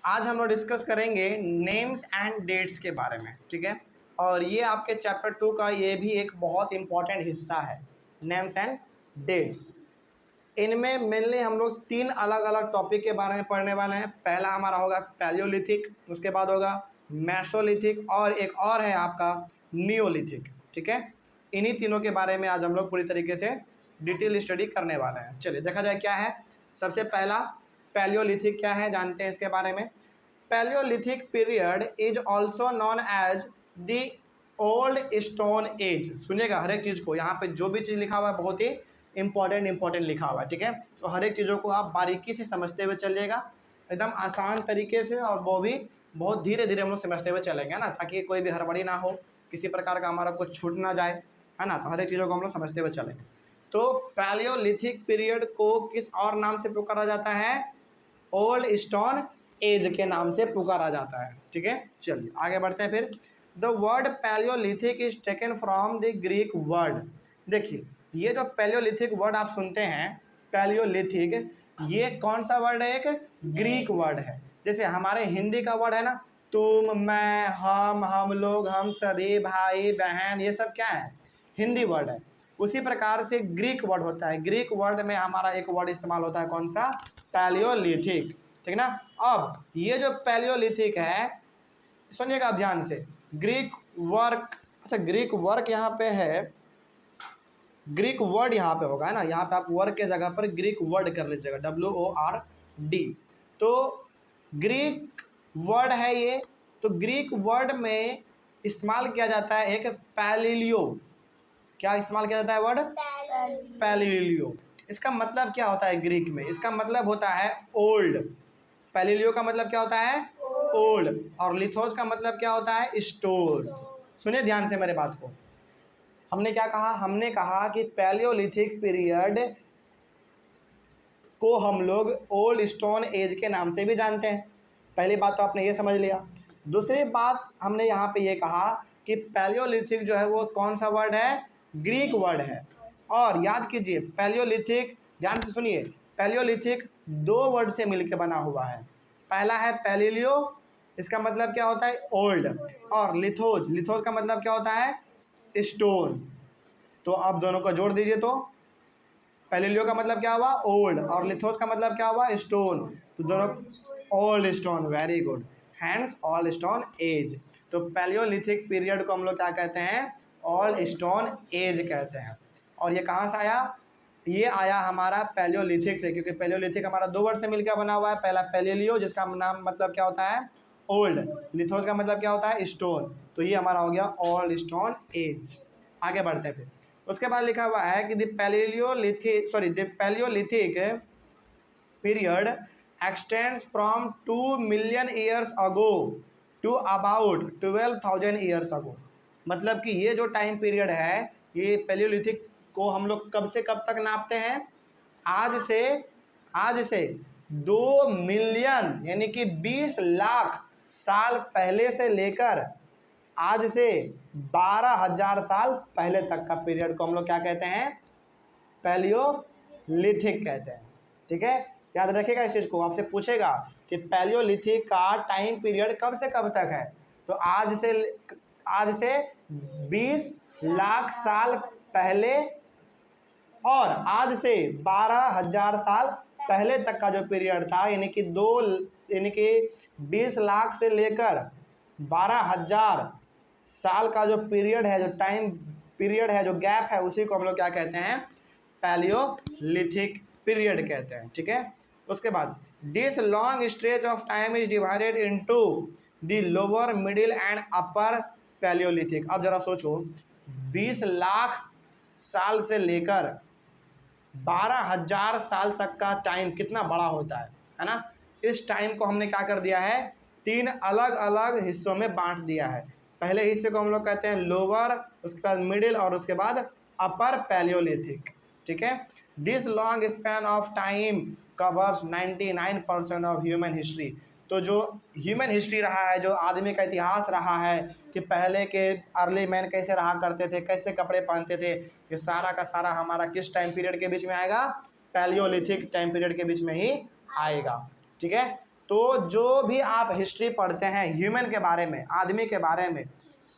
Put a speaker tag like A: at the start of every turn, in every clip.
A: आज हम लोग डिस्कस करेंगे नेम्स एंड डेट्स के बारे में, ठीक है। और ये आपके चैप्टर 2 का ये भी एक बहुत इंपॉर्टेंट हिस्सा है, नेम्स एंड डेट्स। इनमें मेनली हम लोग 3 अलग अलग टॉपिक के बारे में पढ़ने वाले हैं। पहला हमारा होगा पैलियोलिथिक, उसके बाद होगा मेसोलिथिक और एक और है आपका नियोलिथिक, ठीक है। इन्हीं तीनों के बारे में आज हम लोग पूरी तरीके से डिटेल स्टडी करने वाले हैं। चलिए देखा जाए क्या है। सबसे पहला पैलियोलिथिक क्या है जानते हैं इसके बारे में। Palaeolithic period is also known as the old stone age. सुनिएगा हर एक चीज़ को, यहाँ पे जो भी चीज़ लिखा हुआ है बहुत ही इंपॉर्टेंट लिखा हुआ है, ठीक है। तो हर एक चीज़ों को आप बारीकी से समझते हुए चलिएगा, एकदम आसान तरीके से, और वो भी बहुत धीरे धीरे हम लोग समझते हुए चलेंगे ना, ताकि कोई भी हड़बड़ी ना हो, किसी प्रकार का हमारा कुछ छूट ना जाए, है ना। तो हर एक चीज़ों को हम लोग समझते हुए चलेंगे। तो पैलियोलिथिक पीरियड को किस और नाम से पुकारा जाता है? ओल्ड स्टोन एज के नाम से पुकारा जाता है, ठीक है। चलिए आगे बढ़ते हैं फिर। The word Palaeolithic is taken from the Greek word. देखिए ये जो पैलियोलिथिक वर्ड आप सुनते हैं, पैलियोलिथिक, ये कौन सा वर्ड है? एक ग्रीक वर्ड है। जैसे हमारे हिंदी का वर्ड है ना, तुम, मैं, हम लोग, हम सभी, भाई बहन, ये सब क्या है? हिंदी वर्ड है। उसी प्रकार से ग्रीक वर्ड होता है। ग्रीक वर्ड में हमारा एक वर्ड इस्तेमाल होता है, कौन सा? पैलियोलिथिक, ठीक ना। अब ये जो पैलियोलिथिक है, सुनिएगा ध्यान से, ग्रीक वर्क, अच्छा ग्रीक वर्क यहाँ पे है, ग्रीक वर्ड यहाँ पे होगा, है ना। यहाँ पे आप वर्क के जगह पर ग्रीक वर्ड कर लीजिएगा, WORD। तो ग्रीक वर्ड है ये। तो ग्रीक वर्ड में इस्तेमाल किया जाता है एक पैलिलियो। क्या इस्तेमाल किया जाता है वर्ड? पैलिलियो। इसका मतलब क्या होता है ग्रीक में? इसका मतलब होता है ओल्ड। पैलिलियो का मतलब क्या होता है? ओल्ड। और लिथोस का मतलब क्या होता है? स्टोर। सुनिए ध्यान से मेरे बात को। हमने क्या कहा? हमने कहा कि पैलियोलिथिक पीरियड को हम लोग ओल्ड स्टोन एज के नाम से भी जानते हैं। पहली बात तो आपने ये समझ लिया। दूसरी बात हमने यहाँ पे ये कहा कि पैलियोलिथिक जो है वो कौन सा वर्ड है? ग्रीक वर्ड है। और याद कीजिए पैलियोलिथिक, ध्यान से सुनिए, पैलियोलिथिक 2 वर्ड से मिलकर बना हुआ है। पहला है पैलिलियो, इसका मतलब क्या होता है? ओल्ड। और लिथोज, लिथोज का मतलब क्या होता है? स्टोन। तो आप दोनों को जोड़ दीजिए, तो पैलिलियो का मतलब क्या हुआ? ओल्ड। और लिथोस का मतलब क्या हुआ? स्टोन। तो दोनों old stone, very good, hands old stone as. तो पैलियोलिथिक पीरियड को हम लोग क्या कहते हैं? ओल्ड स्टोन एज कहते हैं। और ये कहाँ से आया? ये आया हमारा पैलियोलिथिक से, क्योंकि पैलियोलिथिक हमारा 2 वर्ड से मिलकर बना हुआ है। पहला पैलिलियो, जिसका नाम मतलब क्या होता है? ओल्ड। लिथोस का मतलब क्या होता है? स्टोन। तो ये हमारा हो गया ओल्ड स्टोन एज। आगे बढ़ते हैं फिर। उसके बाद लिखा हुआ है कि the palaeolithic period extends from 2 million years ago to about 12,000 years ago. मतलब कि ये जो टाइम पीरियड है, ये पैलियोलिथिक को हम लोग कब से कब तक नापते हैं? आज से 2 मिलियन यानी कि 20 लाख साल पहले से लेकर आज से 12,000 साल पहले तक का पीरियड को हम लोग क्या कहते हैं? पैलियोलिथिक कहते हैं, ठीक है। याद रखिएगा इस चीज़ को, आपसे पूछेगा कि पैलियोलिथिक का टाइम पीरियड कब से कब तक है। तो आज से 20 लाख साल पहले और आज से 12,000 साल पहले तक का जो पीरियड था, यानी कि 20 लाख से लेकर 12,000 साल का जो पीरियड है, जो टाइम पीरियड है, जो गैप है, उसी को हम लोग क्या कहते हैं? पैलियोलिथिक पीरियड कहते हैं, ठीक है। उसके बाद this long stretch of time is divided into the lower, middle and upper Palaeolithic. अब जरा सोचो, 20 लाख साल से लेकर 12,000 साल तक का टाइम कितना बड़ा होता है ना। इस टाइम को हमने क्या कर दिया है? 3 अलग अलग हिस्सों में बांट दिया है। पहले हिस्से को हम लोग कहते हैं लोअर, उसके बाद मिडिल और उसके बाद अपर पैलियोलिथिक, ठीक है। This long span of time covers 99% of human history. तो जो ह्यूमन हिस्ट्री रहा है, जो आदमी का इतिहास रहा है कि पहले के अर्ली मैन कैसे रहा करते थे, कैसे कपड़े पहनते थे, ये सारा का सारा हमारा किस टाइम पीरियड के बीच में आएगा? पैलियोलिथिक टाइम पीरियड के बीच में ही आएगा, ठीक है। तो जो भी आप हिस्ट्री पढ़ते हैं ह्यूमन के बारे में, आदमी के बारे में,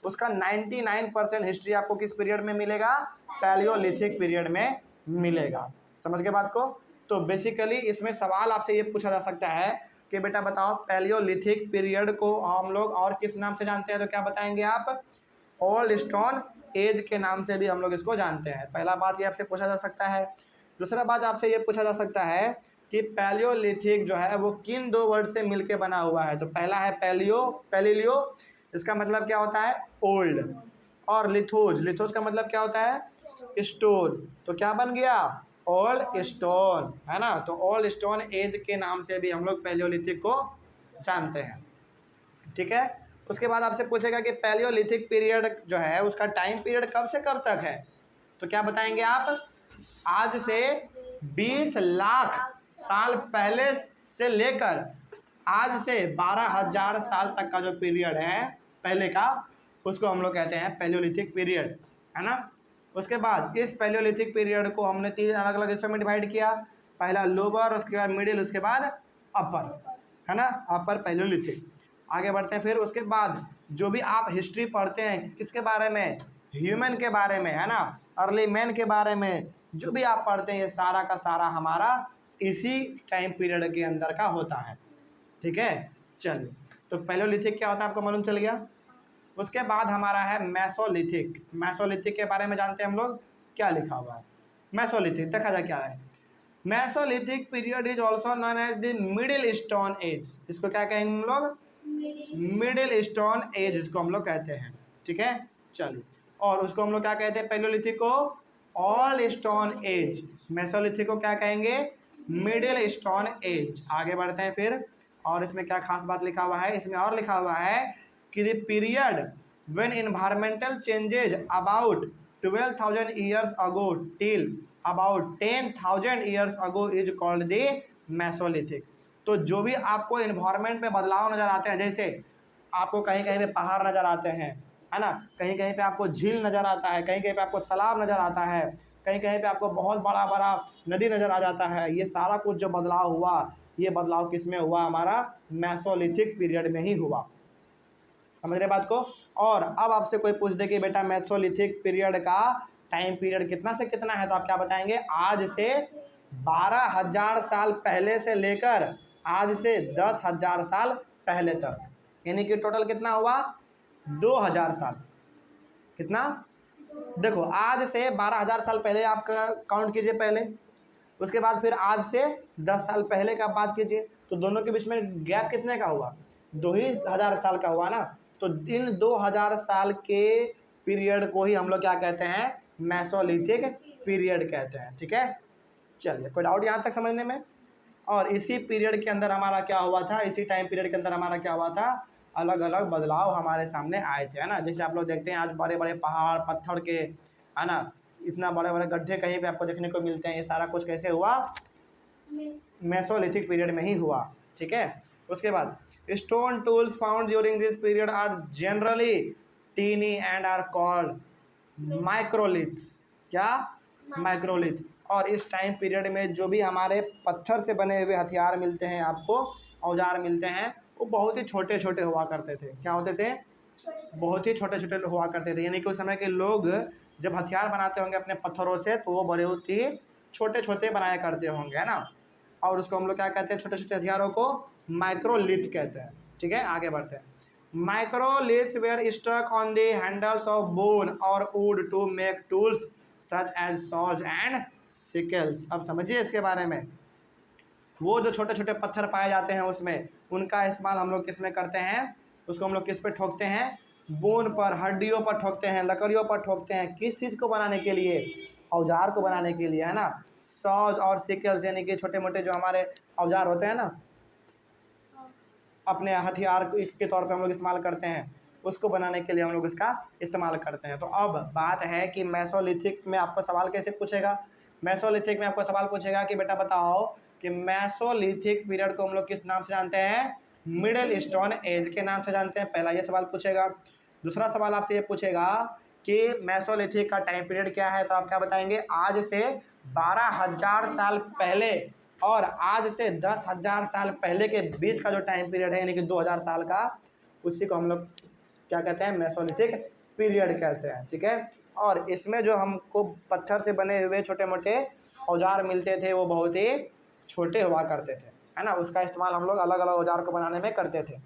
A: उसका 99% हिस्ट्री आपको किस पीरियड में मिलेगा? पैलियोलिथिक पीरियड में मिलेगा। समझ गए बात को? तो बेसिकली इसमें सवाल आपसे ये पूछा जा सकता है कि बेटा बताओ पैलियोलिथिक पीरियड को हम लोग और किस नाम से जानते हैं? तो क्या बताएंगे आप? ओल्ड स्टोन एज के नाम से भी हम लोग इसको जानते हैं। पहला बात ये आपसे पूछा जा सकता है। दूसरा बात आपसे ये पूछा जा सकता है कि पैलियोलिथिक जो है वो किन दो वर्ड से मिलके बना हुआ है? तो पहला है पैलियो, इसका मतलब क्या होता है? ओल्ड। और लिथोज का मतलब क्या होता है? स्टोन। तो क्या बन गया? ओल्ड स्टोन, है ना? तो ओल्ड स्टोन एज के नाम से भी हम लोग पैलियोलिथिक को जानते हैं। ठीक है। उसके बाद आपसे पूछेगा कि पैलियोलिथिक पीरियड जो है उसका टाइम पीरियड कब से कब तक है? तो क्या बताएंगे आप? आज से 20 लाख साल पहले से लेकर आज से 12,000 साल तक का जो पीरियड है पहले का, उसको हम लोग कहते हैं पैलियोलिथिक पीरियड, है ना? उसके बाद इस पैलियोलिथिक पीरियड को हमने 3 अलग अलग हिस्सों में डिवाइड किया। पहला लोअर, उसके बाद मिडिल, उसके बाद अपर, है ना? अपर पैलियोलिथिक। आगे बढ़ते हैं। फिर उसके बाद जो भी आप हिस्ट्री पढ़ते हैं किसके बारे में? ह्यूमन के बारे में, है ना? अर्ली मैन के बारे में जो भी आप पढ़ते हैं ये सारा का सारा हमारा इसी टाइम पीरियड के अंदर का होता है। ठीक है, चलिए। तो पैलियोलिथिक क्या होता है आपको मालूम चल गया। उसके बाद हमारा है मेसोलिथिक। मेसोलिथिक के बारे में जानते हैं हम लोग, क्या लिखा हुआ है? मेसोलिथिक देखा जाए क्या है। Mesolithic period is also known as the middle stone age. इसको क्या कहेंगे हम लोग? मिडिल स्टोन एज इसको हम लोग कहते हैं। ठीक है, चलिए। और उसको हम लोग क्या कहते हैं? पैलियोलिथिक को ओल्ड स्टोन एज। मेसोलिथिक को क्या कहेंगे? Middle stone as. आगे बढ़ते हैं फिर। और इसमें क्या खास बात लिखा हुआ है? इसमें और लिखा हुआ है कि the period when environmental changes about 12,000 years ago till about 10,000 years ago is called the Mesolithic. तो जो भी आपको इन्वायरमेंट में बदलाव नज़र आते हैं, जैसे आपको कहीं कहीं पे पहाड़ नज़र आते हैं, है ना? कहीं कहीं पे आपको झील नज़र आता है, कहीं कहीं पे आपको तालाब नज़र आता है, कहीं कहीं पे आपको बहुत बड़ा बड़ा नदी नज़र आ जाता है। ये सारा कुछ जो बदलाव हुआ, ये बदलाव किस में हुआ? हमारा मेसोलिथिक पीरियड में ही हुआ। समझ रहे बात को? और अब आपसे कोई पूछ दे कि बेटा मेसोलिथिक पीरियड का टाइम पीरियड कितना से कितना है? तो आप क्या बताएंगे? आज से 12,000 साल पहले से लेकर आज से 10,000 साल पहले तक, यानी कि टोटल कितना हुआ? 2,000 साल। कितना? देखो, आज से 12,000 साल पहले आप काउंट कीजिए पहले, उसके बाद फिर आज से 10 साल पहले का बात कीजिए, तो दोनों के बीच में गैप कितने का हुआ? 2,000 साल का हुआ ना। तो इन 2,000 साल के पीरियड को ही हम लोग क्या कहते हैं? मेसोलिथिक पीरियड कहते हैं। ठीक है, चलिए। कोई डाउट यहाँ तक समझने में? और इसी पीरियड के अंदर हमारा क्या हुआ था? इसी टाइम पीरियड के अंदर हमारा क्या हुआ था? अलग अलग बदलाव हमारे सामने आए थे, है ना? जैसे आप लोग देखते हैं आज बड़े बड़े पहाड़ पत्थर के, है ना, इतना बड़े बड़े गड्ढे कहीं पे आपको देखने को मिलते हैं। ये सारा कुछ कैसे हुआ? मेसोलिथिक पीरियड में ही हुआ। ठीक है। उसके बाद stone tools found during this period are generally tiny and are called microliths. क्या? माइक्रोलिथ। और इस टाइम पीरियड में जो भी हमारे पत्थर से बने हुए हथियार मिलते हैं आपको, औजार मिलते हैं, वो बहुत ही छोटे छोटे हुआ करते थे। क्या होते थे? बहुत ही छोटे छोटे हुआ करते थे। यानी कि उस समय के लोग जब हथियार बनाते होंगे अपने पत्थरों से, तो वो बड़े ही छोटे छोटे बनाया करते होंगे, है ना? और उसको हम लोग क्या कहते हैं? छोटे छोटे हथियारों को माइक्रोलिथ कहते हैं। ठीक है, आगे बढ़ते हैं। Microliths were stuck on the handles of bone और wood to make tools such as saws and sickles. अब समझिए इसके बारे में। वो जो छोटे छोटे पत्थर पाए जाते हैं उसमें, उनका इस्तेमाल हम लोग किस में करते हैं? उसको हम लोग किस पे ठोकते हैं? बोन पर, हड्डियों पर ठोकते हैं, लकड़ियों पर ठोकते हैं। किस चीज़ को बनाने के लिए? औजार को बनाने के लिए, है ना? सॉज और सिकल्स यानी कि छोटे मोटे जो हमारे औजार होते हैं ना, अपने हथियार के तौर पे हम लोग इस्तेमाल करते हैं, उसको बनाने के लिए हम लोग इसका इस्तेमाल करते हैं। तो अब बात है कि मेसोलिथिक में आपको सवाल कैसे पूछेगा? मेसोलिथिक में आपको सवाल पूछेगा कि बेटा बताओ कि मेसोलिथिक पीरियड को हम लोग किस नाम से जानते हैं? मिडिल स्टोन एज के नाम से जानते हैं। पहला ये सवाल पूछेगा। दूसरा सवाल आपसे ये पूछेगा कि मेसोलिथिक का टाइम पीरियड क्या है? तो आप क्या बताएंगे? आज से 12,000 साल पहले और आज से 10,000 साल पहले के बीच का जो टाइम पीरियड है यानी कि 2000 साल का, उसी को हम लोग क्या कहते हैं, मेसोलिथिक पीरियड कहते हैं। ठीक है, और इसमें जो हमको पत्थर से बने हुए छोटे मोटे औजार मिलते थे वो बहुत ही छोटे हुआ करते थे, है ना। उसका इस्तेमाल हम लोग अलग अलग औजार को बनाने में करते थे।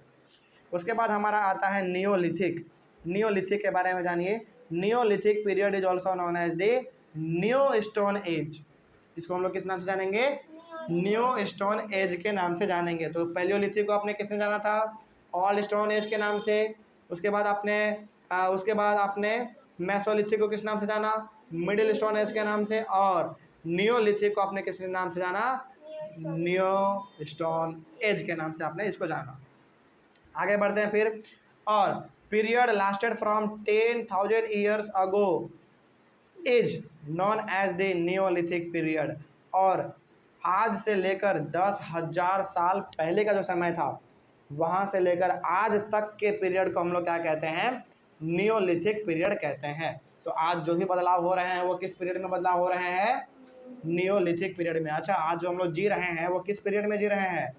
A: उसके बाद हमारा आता है नियोलिथिक। नियोलिथिक के बारे में जानिए। Neolithic period is also known as the new stone age. इसको हम लोग किस नाम से जानेंगे, न्यू स्टोन एज के नाम से जानेंगे। तो पैलियोलिथिक को आपने किसने जाना था, ओल्ड स्टोन एज के नाम से। उसके बाद आपने मेसोलिथिक को किस नाम से जाना, मिडिल स्टोन एज के नाम से। और नियोलिथिक को आपने किस नाम से जाना, न्यू स्टोन एज के नाम से आपने इसको जाना। आगे बढ़ते हैं फिर। और period lasted from 10,000 years ago is known as the neolithic period. और आज से लेकर 10,000 साल पहले का जो समय था, वहाँ से लेकर आज तक के पीरियड को हम लोग क्या कहते हैं, नियोलिथिक पीरियड कहते हैं। तो आज जो भी बदलाव हो रहे हैं वो किस पीरियड में बदलाव हो रहे हैं, नियोलिथिक पीरियड में। अच्छा, आज जो हम लोग जी रहे हैं वो किस पीरियड में जी रहे हैं,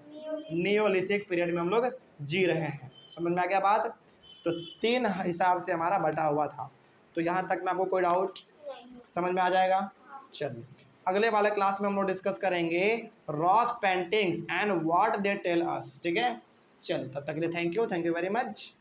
A: नियोलिथिक पीरियड में हम लोग जी रहे हैं। समझ में आ गया बात। तो 3 हिसाब से हमारा बटा हुआ था। तो यहाँ तक में आपको कोई डाउट समझ में आ जाएगा। चलिए, अगले वाले क्लास में हम लोग डिस्कस करेंगे rock paintings and what they tell us. ठीक है, चलिए तब तक के लिए थैंक यू वेरी मच।